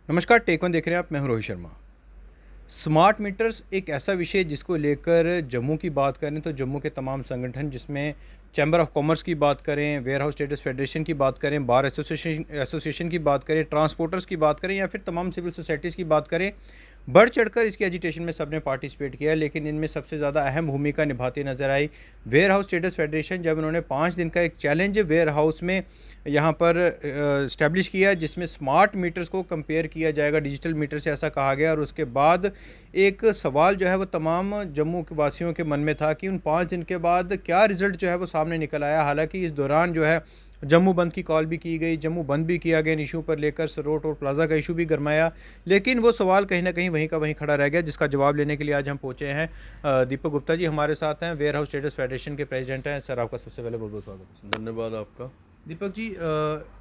नमस्कार, take one देख रहे हैं आप। मैं हूं रोहित शर्मा। स्मार्ट मीटर्स एक ऐसा विषय है जिसको लेकर जम्मू की बात करें तो जम्मू के तमाम संगठन, जिसमें चैम्बर ऑफ कॉमर्स की बात करें, वेयर हाउस ट्रेडर्स फेडरेशन की बात करें, बार एसोसिएशन की बात करें, ट्रांसपोर्टर्स की बात करें या फिर तमाम सिविल सोसाइटीज़ की बात करें, बढ़ चढ़कर इसकी एजिटेशन में सबने पार्टिसिपेट किया। लेकिन इनमें सबसे ज़्यादा अहम भूमिका निभाती नजर आई वेयर हाउस ट्रेडर्स फेडरेशन, जब उन्होंने 5 दिन का एक चैलेंज वेयर हाउस में यहाँ पर इस्टेब्लिश किया, जिसमें स्मार्ट मीटर्स को कंपेयर किया जाएगा डिजिटल मीटर से, ऐसा कहा गया। और उसके बाद एक सवाल जो है वो तमाम जम्मू के वासियों के मन में था कि उन 5 दिन के बाद क्या रिजल्ट जो है वो सामने निकल आया। हालांकि इस दौरान जो है जम्मू बंद की कॉल भी की गई, जम्मू बंद भी किया गया इन इशू पर लेकर, सरोट और प्लाजा का इशू भी गरमाया। लेकिन वो सवाल कहीं ना कहीं वहीं का वहीं खड़ा रह गया, जिसका जवाब लेने के लिए आज हम पहुंचे हैं। दीपक गुप्ता जी हमारे साथ हैं, वेयर हाउस ट्रेडर्स फेडरेशन के प्रेसिडेंट हैं। सर, आपका सबसे पहले बहुत बहुत स्वागत है। धन्यवाद आपका। दीपक जी,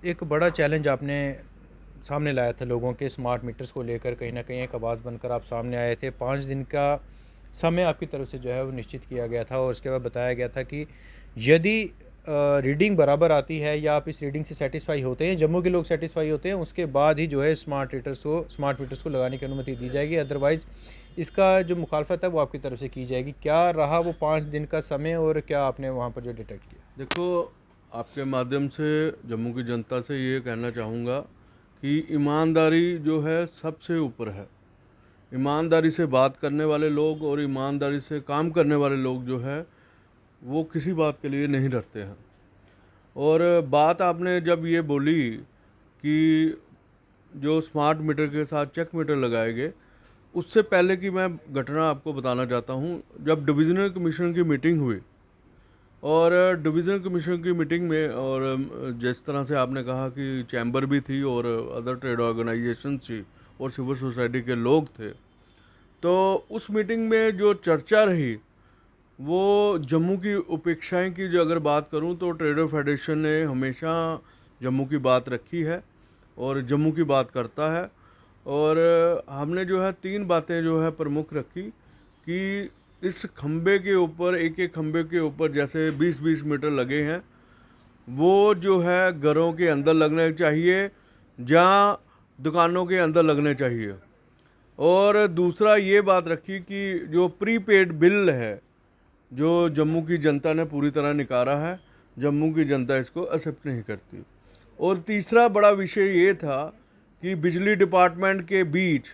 एक बड़ा चैलेंज आपने सामने लाया था लोगों के स्मार्ट मीटर्स को लेकर। कहीं ना कहीं एक आवाज़ बनकर आप सामने आए थे। 5 दिन का समय आपकी तरफ से जो है वो निश्चित किया गया था और उसके बाद बताया गया था कि यदि रीडिंग बराबर आती है या आप इस रीडिंग से सेटिस्फाई होते हैं, जम्मू के लोग सेटिस्फाई होते हैं, उसके बाद ही जो है स्मार्ट मीटर्स को लगाने की अनुमति दी जाएगी। अदरवाइज़ इसका जो मुखालफत है वो आपकी तरफ से की जाएगी। क्या रहा वो 5 दिन का समय और क्या आपने वहाँ पर जो डिटेक्ट किया? देखो, आपके माध्यम से जम्मू की जनता से ये कहना चाहूँगा कि ईमानदारी जो है सबसे ऊपर है। ईमानदारी से बात करने वाले लोग और ईमानदारी से काम करने वाले लोग जो है वो किसी बात के लिए नहीं डरते हैं। और बात आपने जब ये बोली कि जो स्मार्ट मीटर के साथ चेक मीटर लगाए गए, उससे पहले की मैं घटना आपको बताना चाहता हूँ। जब डिविजनल कमीशन की मीटिंग हुई और डिवीज़न कमीशन की मीटिंग में, और जिस तरह से आपने कहा कि चैम्बर भी थी और अदर ट्रेड ऑर्गेनाइजेशन थी और सिविल सोसाइटी के लोग थे, तो उस मीटिंग में जो चर्चा रही वो जम्मू की उपेक्षाएं की जो अगर बात करूं तो ट्रेडर फेडरेशन ने हमेशा जम्मू की बात रखी है और जम्मू की बात करता है। और हमने जो है 3 बातें जो है प्रमुख रखी कि इस खंबे के ऊपर, एक एक खंबे के ऊपर जैसे 20-20 मीटर लगे हैं, वो जो है घरों के अंदर लगने चाहिए, जहाँ दुकानों के अंदर लगने चाहिए। और दूसरा ये बात रखी कि जो प्रीपेड बिल है जो जम्मू की जनता ने पूरी तरह निकाला है, जम्मू की जनता इसको एक्सेप्ट नहीं करती। और तीसरा बड़ा विषय ये था कि बिजली डिपार्टमेंट के बीच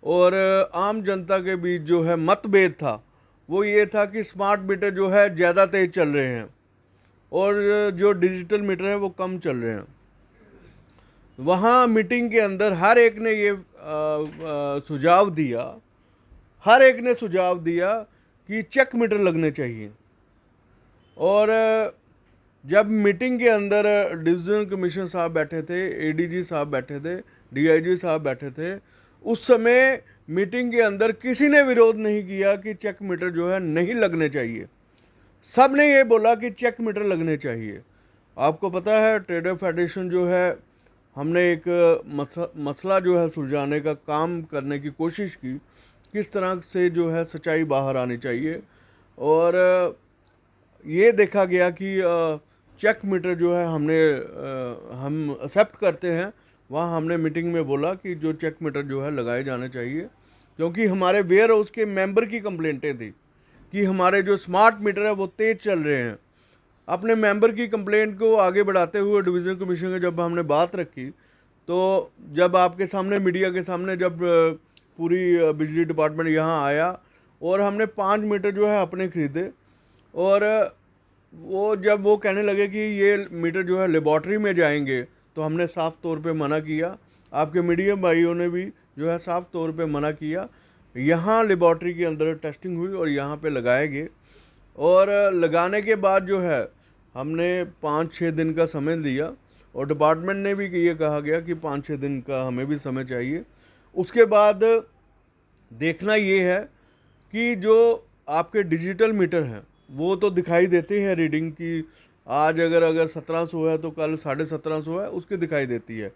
और आम जनता के बीच जो है मतभेद था, वो ये था कि स्मार्ट मीटर जो है ज़्यादा तेज़ चल रहे हैं और जो डिजिटल मीटर है वो कम चल रहे हैं। वहाँ मीटिंग के अंदर हर एक ने ये सुझाव दिया, हर एक ने सुझाव दिया कि चेक मीटर लगने चाहिए। और जब मीटिंग के अंदर डिवीजनल कमिश्नर साहब बैठे थे, एडीजी साहब बैठे थे, डीआईजी साहब बैठे थे, उस समय मीटिंग के अंदर किसी ने विरोध नहीं किया कि चेक मीटर जो है नहीं लगने चाहिए। सब ने ये बोला कि चेक मीटर लगने चाहिए। आपको पता है ट्रेडर फेडरेशन जो है, हमने एक मसला जो है सुलझाने का काम करने की कोशिश की, किस तरह से जो है सच्चाई बाहर आनी चाहिए। और ये देखा गया कि चेक मीटर जो है हम एक्सेप्ट करते हैं। वहाँ हमने मीटिंग में बोला कि जो चेक मीटर जो है लगाए जाने चाहिए, क्योंकि हमारे वेयर हाउस के मेंबर की कंप्लेंटें थी कि हमारे जो स्मार्ट मीटर है वो तेज़ चल रहे हैं। अपने मेंबर की कंप्लेंट को आगे बढ़ाते हुए डिवीज़न कमीशन में जब हमने बात रखी, तो जब आपके सामने मीडिया के सामने जब पूरी बिजली डिपार्टमेंट यहाँ आया और हमने 5 मीटर जो है अपने ख़रीदे, और वो जब वो कहने लगे कि ये मीटर जो है लेबॉर्ट्री में जाएंगे, तो हमने साफ तौर पे मना किया। आपके मीडिया भाइयों ने भी जो है साफ तौर पे मना किया। यहाँ लेबॉर्ट्री के अंदर टेस्टिंग हुई और यहाँ पे लगाए गए। और लगाने के बाद जो है हमने 5-6 दिन का समय दिया और डिपार्टमेंट ने भी ये कहा गया कि 5-6 दिन का हमें भी समय चाहिए। उसके बाद देखना ये है कि जो आपके डिजिटल मीटर हैं वो तो दिखाई देते हैं रीडिंग की, आज अगर 1700 है तो कल 1750 है, उसकी दिखाई देती है।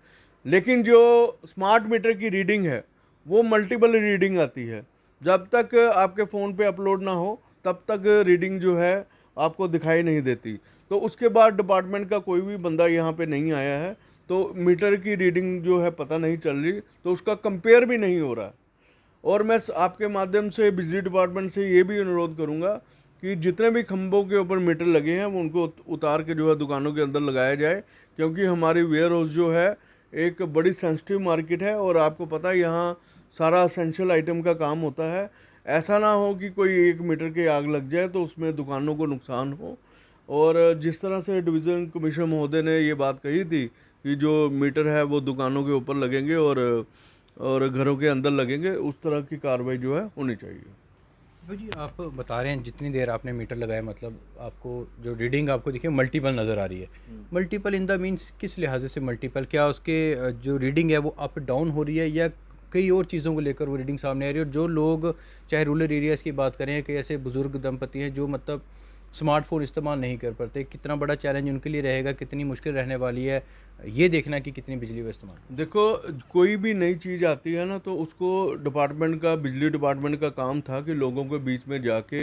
लेकिन जो स्मार्ट मीटर की रीडिंग है वो मल्टीपल रीडिंग आती है। जब तक आपके फ़ोन पे अपलोड ना हो तब तक रीडिंग जो है आपको दिखाई नहीं देती। तो उसके बाद डिपार्टमेंट का कोई भी बंदा यहाँ पे नहीं आया है, तो तो मीटर की रीडिंग जो है पता नहीं चल रही, तो उसका कंपेयर भी नहीं हो रहा है। और मैं आपके माध्यम से बिजली डिपार्टमेंट से ये भी अनुरोध करूंगा कि जितने भी खंभों के ऊपर मीटर लगे हैं वो उनको उतार के जो है दुकानों के अंदर लगाया जाए, क्योंकि हमारी वेयर हाउस जो है एक बड़ी सेंसिटिव मार्केट है और आपको पता है यहाँ सारा असेंशियल आइटम का काम होता है। ऐसा ना हो कि कोई 1 मीटर की आग लग जाए तो उसमें दुकानों को नुकसान हो। और जिस तरह से डिवीज़न कमिश्नर महोदय ने ये बात कही थी कि जो मीटर है वो दुकानों के ऊपर लगेंगे और घरों के अंदर लगेंगे, उस तरह की कार्रवाई जो है होनी चाहिए। तो जी आप बता रहे हैं जितनी देर आपने मीटर लगाया, मतलब आपको जो रीडिंग आपको देखिए मल्टीपल नज़र आ रही है। मल्टीपल इन द मीन्स किस लिहाजे से मल्टीपल? क्या उसके जो रीडिंग है वो अप डाउन हो रही है या कई और चीज़ों को लेकर वो रीडिंग सामने आ रही है? और जो लोग चाहे रूरल एरियाज़ की बात करें, कई ऐसे बुज़ुर्ग दंपति हैं जो मतलब स्मार्टफ़ोन इस्तेमाल नहीं कर पाते, कितना बड़ा चैलेंज उनके लिए रहेगा, कितनी मुश्किल रहने वाली है ये देखना कि कितनी बिजली वो इस्तेमाल। देखो, कोई भी नई चीज़ आती है ना तो उसको डिपार्टमेंट का, बिजली डिपार्टमेंट का काम था कि लोगों के बीच में जाके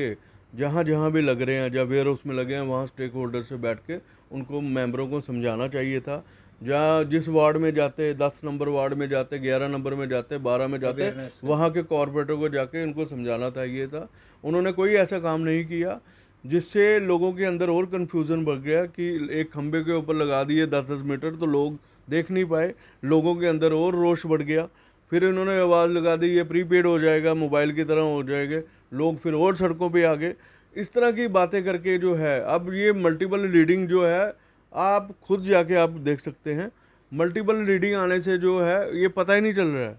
जहाँ जहाँ भी लग रहे हैं, जहाँ वेयर हाउस में लगे हैं वहाँ स्टेक होल्डर से बैठ के उनको मेंबरों को समझाना चाहिए था। जहाँ जिस वार्ड में जाते, 10 नंबर वार्ड में जाते, 11 नंबर में जाते, 12 में जाते, अवेयरनेस। वहाँ के कॉरपोरेटर को जाके उनको समझाना चाहिए था। उन्होंने कोई ऐसा काम नहीं किया, जिससे लोगों के अंदर और कन्फ्यूज़न बढ़ गया कि एक खंबे के ऊपर लगा दिए 10-10 मीटर तो लोग देख नहीं पाए, लोगों के अंदर और रोष बढ़ गया। फिर इन्होंने आवाज़ लगा दी ये प्रीपेड हो जाएगा, मोबाइल की तरह हो जाएगा, लोग फिर और सड़कों पे आ गए। इस तरह की बातें करके जो है, अब ये मल्टीपल रीडिंग जो है आप खुद जाके आप देख सकते हैं, मल्टीपल रीडिंग आने से जो है ये पता ही नहीं चल रहा है।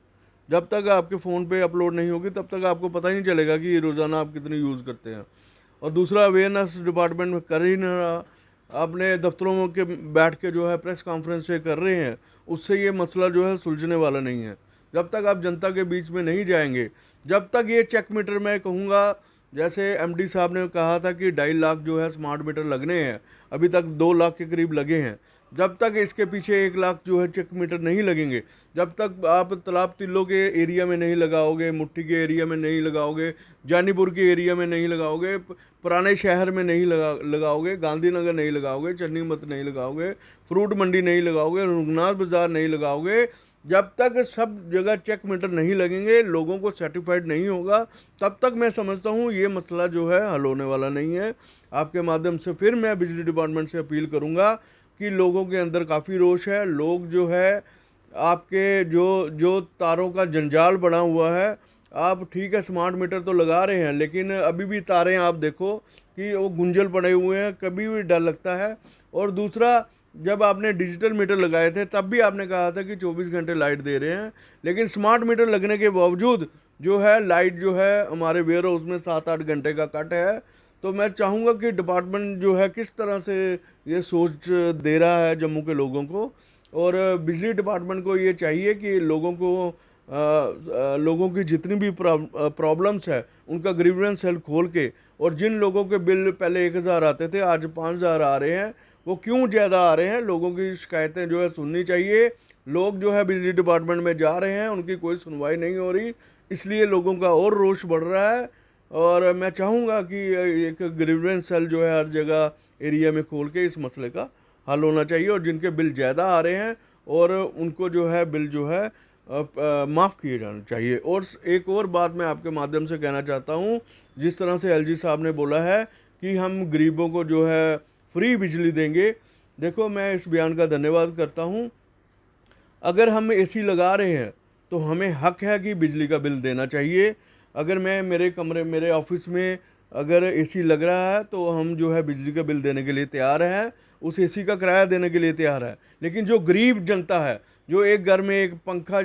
जब तक आपके फ़ोन पे अपलोड नहीं होगी तब तक आपको पता ही नहीं चलेगा कि ये रोज़ाना आप कितनी यूज़ करते हैं। और दूसरा, अवेयरनेस डिपार्टमेंट में कर ही नहीं रहा, अपने दफ्तरों के बैठ के जो है प्रेस कॉन्फ्रेंस से कर रहे हैं, उससे ये मसला जो है सुलझने वाला नहीं है। जब तक आप जनता के बीच में नहीं जाएंगे, जब तक ये चेक मीटर, मैं कहूँगा जैसे एमडी साहब ने कहा था कि 2.5 लाख जो है स्मार्ट मीटर लगने हैं, अभी तक 2 लाख के करीब लगे हैं। जब तक इसके पीछे 1 लाख जो है चेक मीटर नहीं लगेंगे, जब तक आप तालाब तिल्लो के एरिया में नहीं लगाओगे, मुट्ठी के एरिया में नहीं लगाओगे, जानीपुर के एरिया में नहीं लगाओगे, पुराने शहर में नहीं लगाओगे, गांधीनगर नहीं लगाओगे, चन्नीमत नहीं लगाओगे, फ्रूट मंडी नहीं लगाओगे, रघुनाथ बाजार नहीं लगाओगे, जब तक सब जगह चेक मीटर नहीं लगेंगे, लोगों को सर्टिफाइड नहीं होगा, तब तक मैं समझता हूँ ये मसला जो है हल होने वाला नहीं है। आपके माध्यम से फिर मैं बिजली डिपार्टमेंट से अपील करूँगा कि लोगों के अंदर काफ़ी रोष है। लोग जो है आपके जो जो तारों का जंजाल बना हुआ है, आप ठीक है स्मार्ट मीटर तो लगा रहे हैं, लेकिन अभी भी तारें आप देखो कि वो गुंजल पड़े हुए हैं, कभी भी डर लगता है। और दूसरा, जब आपने डिजिटल मीटर लगाए थे तब भी आपने कहा था कि 24 घंटे लाइट दे रहे हैं, लेकिन स्मार्ट मीटर लगने के बावजूद जो है लाइट जो है हमारे वेयर हाउस में 7-8 घंटे का कट है। तो मैं चाहूँगा कि डिपार्टमेंट जो है किस तरह से ये सोच दे रहा है जम्मू के लोगों को, और बिजली डिपार्टमेंट को ये चाहिए कि लोगों की जितनी भी प्रॉब्लम्स है उनका ग्रीवेंस सेल खोल के, और जिन लोगों के बिल पहले 1000 आते थे आज 5000 आ रहे हैं, वो क्यों ज़्यादा आ रहे हैं, लोगों की शिकायतें जो है सुननी चाहिए। लोग जो है बिजली डिपार्टमेंट में जा रहे हैं, उनकी कोई सुनवाई नहीं हो रही, इसलिए लोगों का और रोष बढ़ रहा है। और मैं चाहूँगा कि एक ग्रीवेंस सेल जो है हर जगह एरिया में खोल के इस मसले का हल होना चाहिए, और जिनके बिल ज़्यादा आ रहे हैं और उनको जो है बिल जो है माफ़ किए जाना चाहिए। और एक और बात मैं आपके माध्यम से कहना चाहता हूँ, जिस तरह से एलजी साहब ने बोला है कि हम गरीबों को जो है फ्री बिजली देंगे, देखो मैं इस बयान का धन्यवाद करता हूँ। अगर हम एसी लगा रहे हैं तो हमें हक है कि बिजली का बिल देना चाहिए। अगर मैं मेरे ऑफिस में अगर एसी लग रहा है तो हम जो है बिजली का बिल देने के लिए तैयार हैं, उस एसी का किराया देने के लिए तैयार है। लेकिन जो गरीब जनता है, जो एक घर में एक पंखा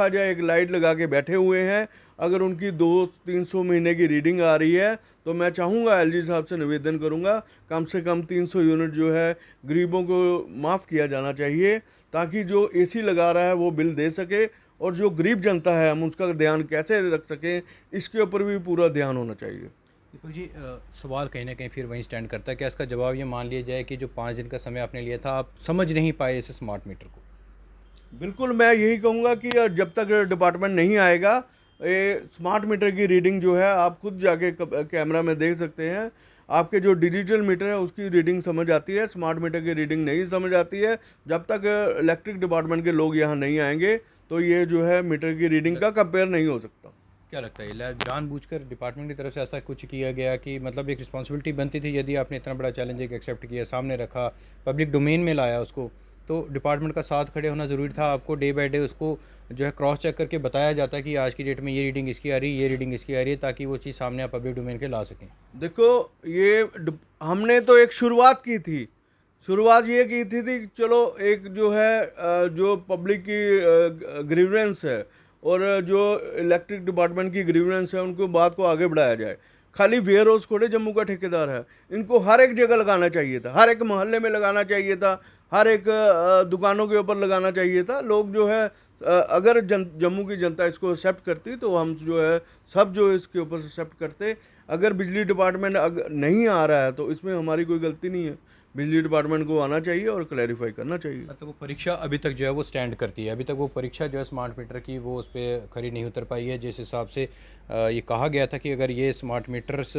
या एक लाइट लगा के बैठे हुए हैं, अगर उनकी 200-300 महीने की रीडिंग आ रही है, तो मैं चाहूँगा एलजी साहब से निवेदन करूँगा कम से कम 300 यूनिट जो है गरीबों को माफ़ किया जाना चाहिए, ताकि जो एसी लगा रहा है वो बिल दे सके, और जो गरीब जनता है हम उसका ध्यान कैसे रख सकें, इसके ऊपर भी पूरा ध्यान होना चाहिए। देखो जी, सवाल कहीं ना कहीं फिर वहीं स्टैंड करता है कि इसका जवाब ये मान लिया जाए कि जो 5 दिन का समय आपने लिया था आप समझ नहीं पाए इस स्मार्ट मीटर को। बिल्कुल, मैं यही कहूँगा कि जब तक डिपार्टमेंट नहीं आएगा, ये स्मार्ट मीटर की रीडिंग जो है आप खुद जाके कैमरा में देख सकते हैं। आपके जो डिजिटल मीटर है उसकी रीडिंग समझ आती है, स्मार्ट मीटर की रीडिंग नहीं समझ आती है। जब तक इलेक्ट्रिक डिपार्टमेंट के लोग यहाँ नहीं आएंगे तो ये जो है मीटर की रीडिंग का कंपेयर नहीं हो सकता। क्या लगता है जानबूझकर डिपार्टमेंट की तरफ से ऐसा कुछ किया गया कि मतलब एक रिस्पॉन्सिबिलिटी बनती थी, यदि आपने इतना बड़ा चैलेंज एक एक्सेप्ट किया, सामने रखा, पब्लिक डोमेन में लाया उसको, तो डिपार्टमेंट का साथ खड़े होना ज़रूरी था? आपको डे बाय डे उसको जो है क्रॉस चेक करके बताया जाता है कि आज की डेट में ये रीडिंग इसकी आ रही है, ये रीडिंग इसकी आ रही है, ताकि वो चीज़ सामने आप पब्लिक डोमेन के ला सकें? देखो हमने तो एक शुरुआत की थी। शुरुआत ये की थी कि चलो एक जो है जो पब्लिक की ग्रीवेंस है और जो इलेक्ट्रिक डिपार्टमेंट की ग्रीवेंस है उनको बात को आगे बढ़ाया जाए। खाली वेयर हाउस थोड़े जम्मू का ठेकेदार है, इनको हर एक जगह लगाना चाहिए था, हर एक मोहल्ले में लगाना चाहिए था, हर एक दुकानों के ऊपर लगाना चाहिए था। लोग जो है अगर जम्मू की जनता इसको एक्सेप्ट करती तो हम जो है सब जो इसके ऊपर एक्सेप्ट करते। अगर बिजली डिपार्टमेंट नहीं आ रहा है तो इसमें हमारी कोई गलती नहीं है, बिजली डिपार्टमेंट को आना चाहिए और क्लैरिफाई करना चाहिए। मतलब वो परीक्षा अभी तक जो है वो स्टैंड करती है, अभी तक वो परीक्षा जो है स्मार्ट मीटर की वो उस पर खरी नहीं उतर पाई है। जिस हिसाब से ये कहा गया था कि अगर ये स्मार्ट मीटर्स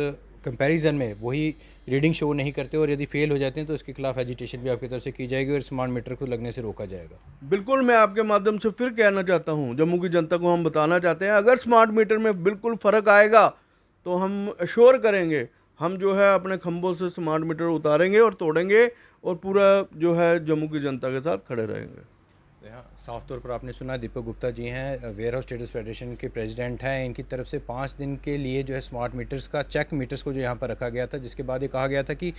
कंपैरिजन में वही रीडिंग शो नहीं करते और यदि फेल हो जाते हैं तो इसके खिलाफ एजिटेशन भी आपकी तरफ से की जाएगी और स्मार्ट मीटर को लगने से रोका जाएगा। बिल्कुल, मैं आपके माध्यम से फिर कहना चाहता हूँ, जम्मू की जनता को हम बताना चाहते हैं, अगर स्मार्ट मीटर में बिल्कुल फ़र्क आएगा तो हम अश्योर करेंगे, हम जो है अपने खंभों से स्मार्ट मीटर उतारेंगे और तोड़ेंगे और पूरा जो है जम्मू की जनता के साथ खड़े रहेंगे। हाँ, साफ तौर पर आपने सुना, दीपक गुप्ता जी हैं, वेयर हाउस ट्रेडर्स फेडरेशन के प्रेसिडेंट हैं। इनकी तरफ से 5 दिन के लिए जो है स्मार्ट मीटर्स का चेक मीटर्स को जो यहाँ पर रखा गया था, जिसके बाद ये कहा गया था कि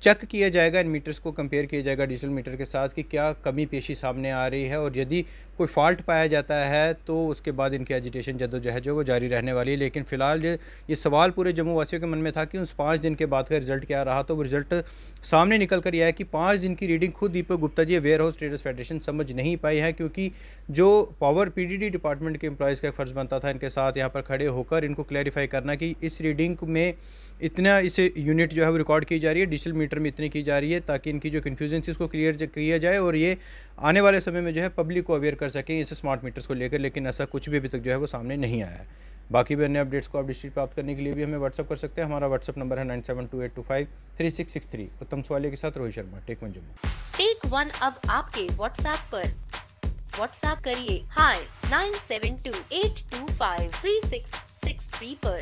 चेक किया जाएगा, इन मीटर्स को कंपेयर किया जाएगा डिजिटल मीटर के साथ कि क्या कमी पेशी सामने आ रही है, और यदि कोई फॉल्ट पाया जाता है तो उसके बाद इनकी एजिटेशन जद्दोजहद जो वो जारी रहने वाली है। लेकिन फ़िलहाल ये सवाल पूरे जम्मू वासियों के मन में था कि उस 5 दिन के बाद का रिजल्ट क्या रहा, तो वो रिजल्ट सामने निकल कर यह है कि 5 दिन की रीडिंग खुद Deepak Gupta ji ware house traders federation समझ नहीं पाई है, क्योंकि जो पावर पीडीडी डिपार्टमेंट के एम्प्लॉयज़ का फ़र्ज़ बनता था इनके साथ यहाँ पर खड़े होकर इनको क्लैरिफाई करना कि इस रीडिंग में इतना इसे यूनिट जो है वो रिकॉर्ड की जा रही है, डिजिटल मीटर में इतनी की जा रही है, ताकि इनकी जो कन्फ्यूजन थी उसको क्लियर किया जाए और ये आने वाले समय में जो है पब्लिक को अवेयर कर सकें इस स्मार्ट मीटर्स को लेकर। लेकिन ऐसा कुछ भी अभी तक जो है वो सामने नहीं आया है। बाकी भी अन्य अपडेट्स को आप डिस्ट्रिक्ट प्राप्त करने के लिए भी हमें व्हाट्सअप कर सकते हैं। हमारा व्हाट्सअप नंबर है 9728253663। उत्तम सवालिया के साथ Rohit Sharma, take one Jammu. Take one अब आपके व्हाट्सएप पर। व्हाट्सएप करिए हाय 9728253663 पर।